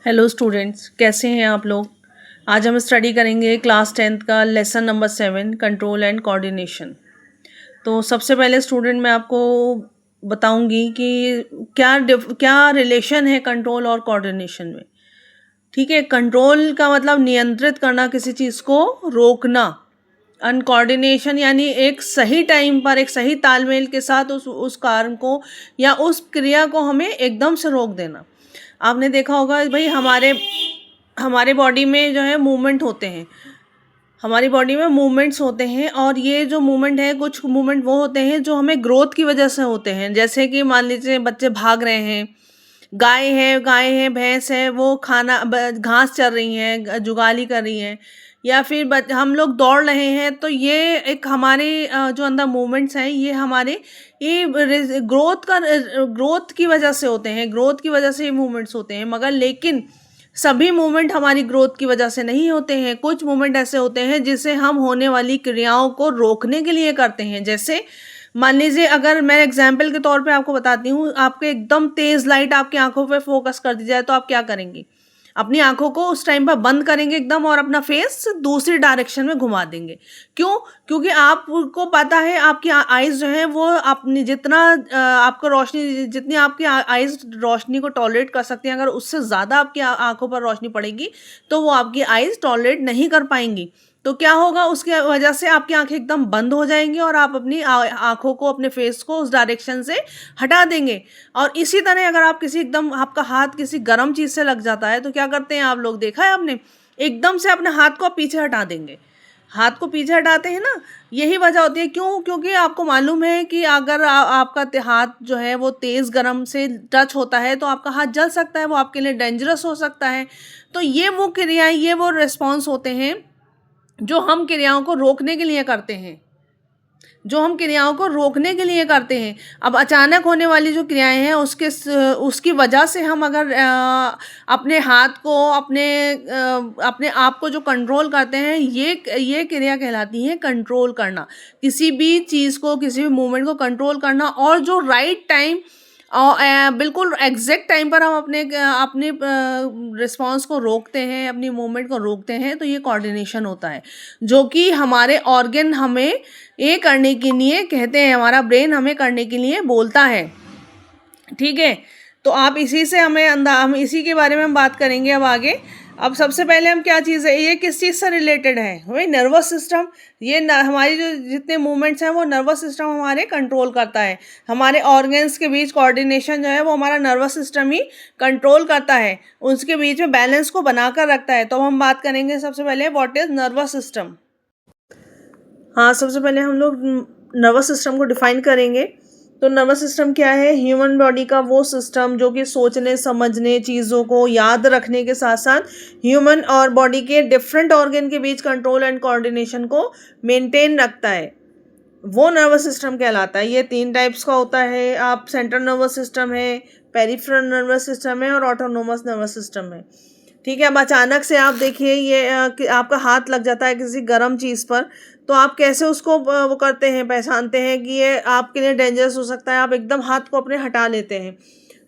Hello students, कैसे हैं आप लोग। आज हम स्टडी करेंगे क्लास 10th का lesson number 7 control and coordination. तो सबसे पहले स्टूडेंट मैं आपको बताऊंगी कि क्या रिलेशन है कंट्रोल और कोऑर्डिनेशन में। ठीक है, कंट्रोल का मतलब नियंत्रित करना, किसी चीज़ को रोकना। अनकोऑर्डिनेशन यानी एक सही टाइम पर एक सही तालमेल के साथ उस कार्य को या उस क्रिया को हमें एकदम से रोक देना। आपने देखा होगा भाई, हमारे हमारे बॉडी में जो है मूवमेंट होते हैं, हमारी बॉडी में मूवमेंट्स होते हैं। और ये जो मूवमेंट है, कुछ मूवमेंट वो होते हैं जो हमें ग्रोथ की वजह से होते हैं। जैसे कि मान लीजिए बच्चे भाग रहे हैं, गाय है भैंस है, वो घास चर रही हैं, जुगाली कर रही हैं, या फिर हम लोग दौड़ रहे हैं। तो ये एक हमारे जो अंदर मूवमेंट्स हैं, ये ग्रोथ की वजह से होते हैं, ग्रोथ की वजह से ये मूवमेंट्स होते हैं। मगर लेकिन सभी मूवमेंट हमारी ग्रोथ की वजह से नहीं होते हैं। कुछ मूवमेंट ऐसे होते हैं जिसे हम होने वाली क्रियाओं को रोकने के लिए करते हैं। जैसे मान लीजिए, अगर मैं एग्जाम्पल के तौर पे आपको बताती हूँ, आपके एकदम तेज लाइट आपकी आंखों पे फोकस कर दी जाए तो आप क्या करेंगे? अपनी आंखों को उस टाइम पर बंद करेंगे एकदम, और अपना फेस दूसरी डायरेक्शन में घुमा देंगे। क्यों? क्योंकि आपको पता है आपकी आइज जो है वो अपनी आपको रोशनी, जितनी आपकी आइज रोशनी को टॉलरेट कर सकती हैं, अगर उससे ज़्यादा आपकी आंखों पर रोशनी पड़ेगी तो वो आपकी आइज टॉलरेट नहीं कर पाएंगी। तो क्या होगा? उसके वजह से आपकी आंखें एकदम बंद हो जाएंगी और आप अपनी आंखों को, अपने फेस को उस डायरेक्शन से हटा देंगे। और इसी तरह अगर आप आपका हाथ किसी गर्म चीज़ से लग जाता है तो क्या करते हैं आप लोग? देखा है आपने, एकदम से अपने हाथ को पीछे हटा देंगे। हाथ को पीछे हटाते हैं ना, यही वजह होती है। क्यों? क्योंकि आपको मालूम है कि अगर आपका हाथ जो है वो तेज़ गर्म से टच होता है तो आपका हाथ जल सकता है, वो आपके लिए डेंजरस हो सकता है। तो ये वो क्रियाएं, ये वो रिस्पॉन्स होते हैं जो हम क्रियाओं को रोकने के लिए करते हैं, जो हम क्रियाओं को रोकने के लिए करते हैं। अब अचानक होने वाली जो क्रियाएं हैं, उसकी वजह से हम अगर अपने हाथ को, अपने आप को जो कंट्रोल करते हैं, ये क्रिया कहलाती है कंट्रोल करना। किसी भी चीज़ को, किसी भी मूवमेंट को कंट्रोल करना, और जो राइट टाइम और बिल्कुल एग्जैक्ट टाइम पर हम अपने रिस्पॉन्स को रोकते हैं, अपनी मूवमेंट को रोकते हैं, तो ये कोऑर्डिनेशन होता है। जो कि हमारे ऑर्गन हमें ये करने के लिए कहते हैं, हमारा ब्रेन हमें करने के लिए बोलता है। ठीक है, तो आप हम इसी के बारे में हम बात करेंगे अब आगे। अब सबसे पहले हम क्या चीज़ है, ये किस चीज़ से रिलेटेड है? वही नर्वस सिस्टम। हमारी जो जितने मूवमेंट्स हैं वो नर्वस सिस्टम हमारे कंट्रोल करता है। हमारे ऑर्गन्स के बीच कोऑर्डिनेशन जो है वो हमारा नर्वस सिस्टम ही कंट्रोल करता है, उसके बीच में बैलेंस को बनाकर रखता है। तो हम बात करेंगे सबसे पहले, व्हाट इज नर्वस सिस्टम। हाँ, सबसे पहले हम लोग नर्वस सिस्टम को डिफाइन करेंगे। तो नर्वस सिस्टम क्या है? ह्यूमन बॉडी का वो सिस्टम जो कि सोचने, समझने, चीज़ों को याद रखने के साथ साथ ह्यूमन और बॉडी के डिफरेंट ऑर्गन के बीच कंट्रोल एंड कोऑर्डिनेशन को मेंटेन रखता है, वो नर्वस सिस्टम कहलाता है। ये 3 टाइप्स का होता है। आप सेंट्रल नर्वस सिस्टम है, पेरिफेरल नर्वस सिस्टम है, और ऑटोनोमस नर्वस सिस्टम है। ठीक है, अब अचानक से आप देखिए, कि आपका हाथ लग जाता है किसी गर्म चीज़ पर, तो आप कैसे उसको वो करते हैं, पहचानते हैं कि ये आपके लिए डेंजरस हो सकता है। आप एकदम हाथ को अपने हटा लेते हैं।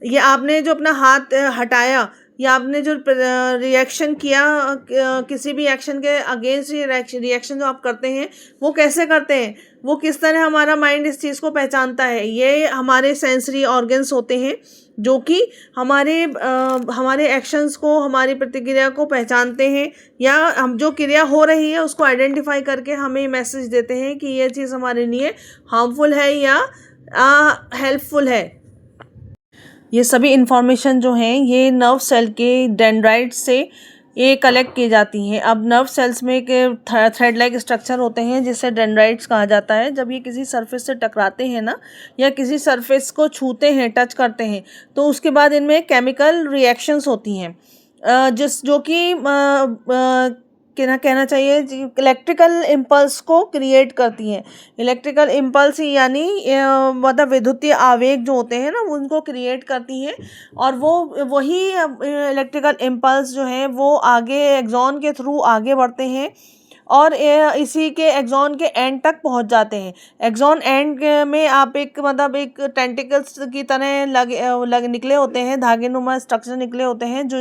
ये आपने जो अपना हाथ हटाया, या आपने जो रिएक्शन किया, किसी भी एक्शन के अगेंस्ट रिएक्शन जो आप करते हैं, वो कैसे करते हैं, वो किस तरह हमारा माइंड इस चीज़ को पहचानता है। ये हमारे सेंसरी ऑर्गन्स होते हैं जो कि हमारे एक्शंस को, हमारी प्रतिक्रिया को पहचानते हैं, या हम जो क्रिया हो रही है उसको आइडेंटिफाई करके हमें मैसेज देते हैं कि ये चीज़ हमारे लिए हार्मफुल है या हेल्पफुल है। ये सभी इंफॉर्मेशन जो हैं ये नर्व सेल के डेंड्राइट से ये कलेक्ट की जाती हैं। अब नर्व सेल्स में एक थ्रेड लाइक स्ट्रक्चर होते हैं जिसे डेंड्राइट्स कहा जाता है। जब ये किसी सरफेस से टकराते हैं ना, या किसी सरफेस को छूते हैं, टच करते हैं, तो उसके बाद इनमें केमिकल रिएक्शंस होती हैं, जो कि कहना चाहिए इलेक्ट्रिकल इम्पल्स को क्रिएट करती हैं। इलेक्ट्रिकल इम्पल्स यानी मतलब विद्युतीय आवेग जो होते हैं ना, उनको क्रिएट करती हैं। और वही इलेक्ट्रिकल इम्पल्स जो हैं वो आगे एक्सॉन के थ्रू आगे बढ़ते हैं, और इसी के एक्सॉन के एंड तक पहुंच जाते हैं। एक्सॉन एंड में आप एक मतलब एक टेंटिकल्स की तरह लग निकले होते हैं, धागेनुमा स्ट्रक्चर निकले होते हैं जो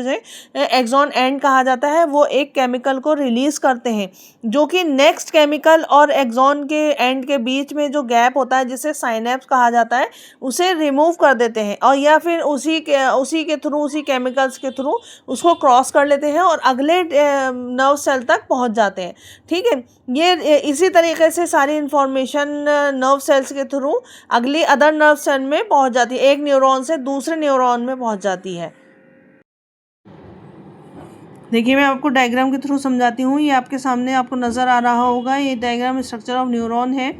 एक्सॉन एंड कहा जाता है। वो एक केमिकल को रिलीज करते हैं जो कि नेक्स्ट केमिकल और एक्सॉन के एंड के बीच में जो गैप होता है जिसे साइनेप्स कहा जाता है उसे रिमूव कर देते हैं, और या फिर उसी के थ्रू, उसी केमिकल्स के थ्रू उसको क्रॉस कर लेते हैं और अगले नर्व सेल तक पहुंच जाते हैं। ठीक है, ये इसी तरीके से सारी इंफॉर्मेशन नर्व सेल्स के थ्रू अगली अदर नर्व सेल में पहुंच जाती है, एक न्यूरॉन से दूसरे न्यूरॉन में पहुंच जाती है। देखिए मैं आपको डायग्राम के थ्रू समझाती हूँ। ये आपके सामने आपको नज़र आ रहा होगा, ये डायग्राम स्ट्रक्चर ऑफ न्यूरॉन है,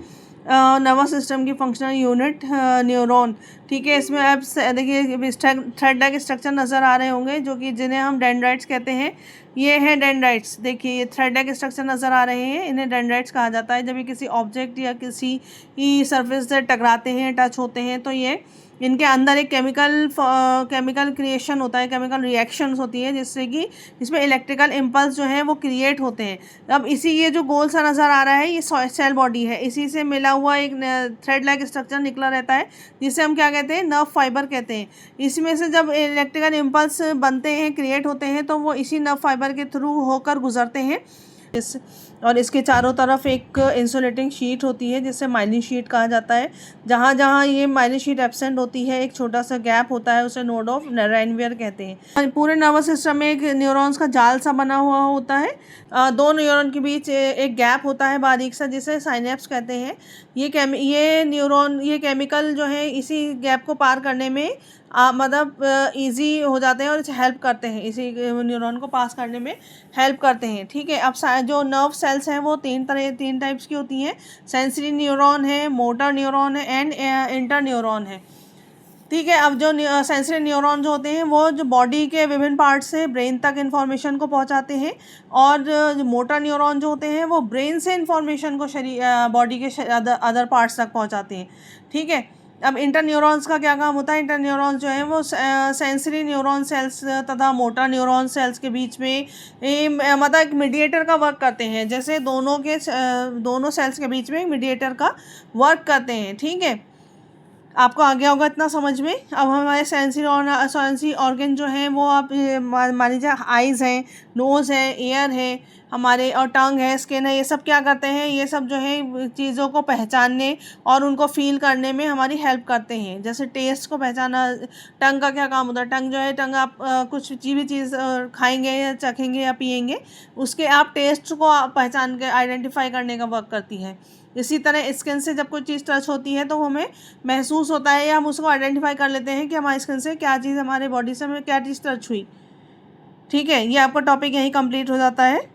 नर्वस सिस्टम की फंक्शनल यूनिट न्यूरॉन। ठीक है, इसमें आप देखिए थ्रेड लाइक स्ट्रक्चर नज़र आ रहे होंगे जो कि जिन्हें हम डेंड्राइट्स कहते हैं। ये हैं डेंड्राइट्स। देखिए ये थ्रेड लाइक स्ट्रक्चर नज़र आ रहे हैं, इन्हें डेंड्राइट्स कहा जाता है। जब ये किसी ऑब्जेक्ट या किसी सरफेस से टकराते हैं, टच होते हैं, तो ये इनके अंदर एक केमिकल क्रिएशन होता है, केमिकल रिएक्शंस होती है जिससे कि इसमें इलेक्ट्रिकल इम्पल्स जो है वो क्रिएट होते हैं। अब इसी ये जो गोल सा नज़र आ रहा है ये सेल बॉडी है, इसी से मिला हुआ एक थ्रेड लाइक स्ट्रक्चर निकला रहता है जिसे हम क्या कहते हैं, नर्व फाइबर कहते हैं। इसमें से जब इलेक्ट्रिकल इम्पल्स बनते हैं, क्रिएट होते हैं, तो वो इसी नर्व फाइबर के थ्रू होकर गुजरते हैं और इसके चारों तरफ एक इंसुलेटिंग शीट होती है जिसे माइलिन शीट कहा जाता है। जहाँ जहाँ ये माइलिन शीट एब्सेंट होती है एक छोटा सा गैप होता है, उसे नोड ऑफ रेनवियर कहते हैं। पूरे नर्वस सिस्टम में एक न्यूरॉन्स का जाल सा बना हुआ होता है, दो न्यूरॉन के बीच एक गैप होता है बारीक सा जिसे साइनेप्स कहते हैं। ये केमिकल जो है इसी गैप को पार करने में मतलब ईजी हो जाते हैं और इसे हेल्प करते हैं, इसी न्यूरॉन को पास करने में हेल्प करते हैं। ठीक है, अब जो नर्व सेल्स हैं वो तीन टाइप्स की होती हैं। सेंसरी न्यूरॉन है, मोटर न्यूरॉन है एंड इंटर न्यूरॉन है। ठीक है, अब जो सेंसरी न्यूरॉन जो होते हैं वो जो बॉडी के विभिन्न पार्ट से ब्रेन तक इन्फॉर्मेशन को पहुंचाते हैं, और जो मोटर न्यूरॉन जो होते हैं वो ब्रेन से इन्फॉर्मेशन को बॉडी के अदर पार्ट्स तक पहुंचाते हैं। ठीक है, अब इंटर न्यूरॉन्स का क्या काम होता है। इंटर न्यूरॉन्स जो है वो सेंसरी न्यूरॉन सेल्स तथा मोटर न्यूरॉन सेल्स के बीच में मतलब एक मीडिएटर का वर्क करते हैं, जैसे दोनों सेल्स के बीच में एक मीडिएटर का वर्क करते हैं। ठीक है, आपको आ गया होगा इतना समझ में। अब हमारे सेंसरी ऑर्गन जो हैं वो आप मान लीजिए आइज़ हैं, नोज़ है, ईयर है हमारे, और टंग है, स्किन है, ये सब क्या करते हैं, ये सब जो है चीज़ों को पहचानने और उनको फील करने में हमारी हेल्प करते हैं। जैसे टेस्ट को पहचाना, टंग का क्या काम होता है, टंग आप कुछ भी चीज़ खाएंगे या चखेंगे या पिएंगे, उसके आप टेस्ट को पहचान के आइडेंटिफाई करने का वर्क करती है। इसी तरह स्किन से जब कोई चीज़ टच होती है तो हमें महसूस होता है या हम उसको आइडेंटिफाई कर लेते हैं कि हमारी स्किन से क्या चीज़, हमारे बॉडी से हमें क्या चीज़ टच हुई। ठीक है, ये आपका टॉपिक यहीं कंप्लीट हो जाता है।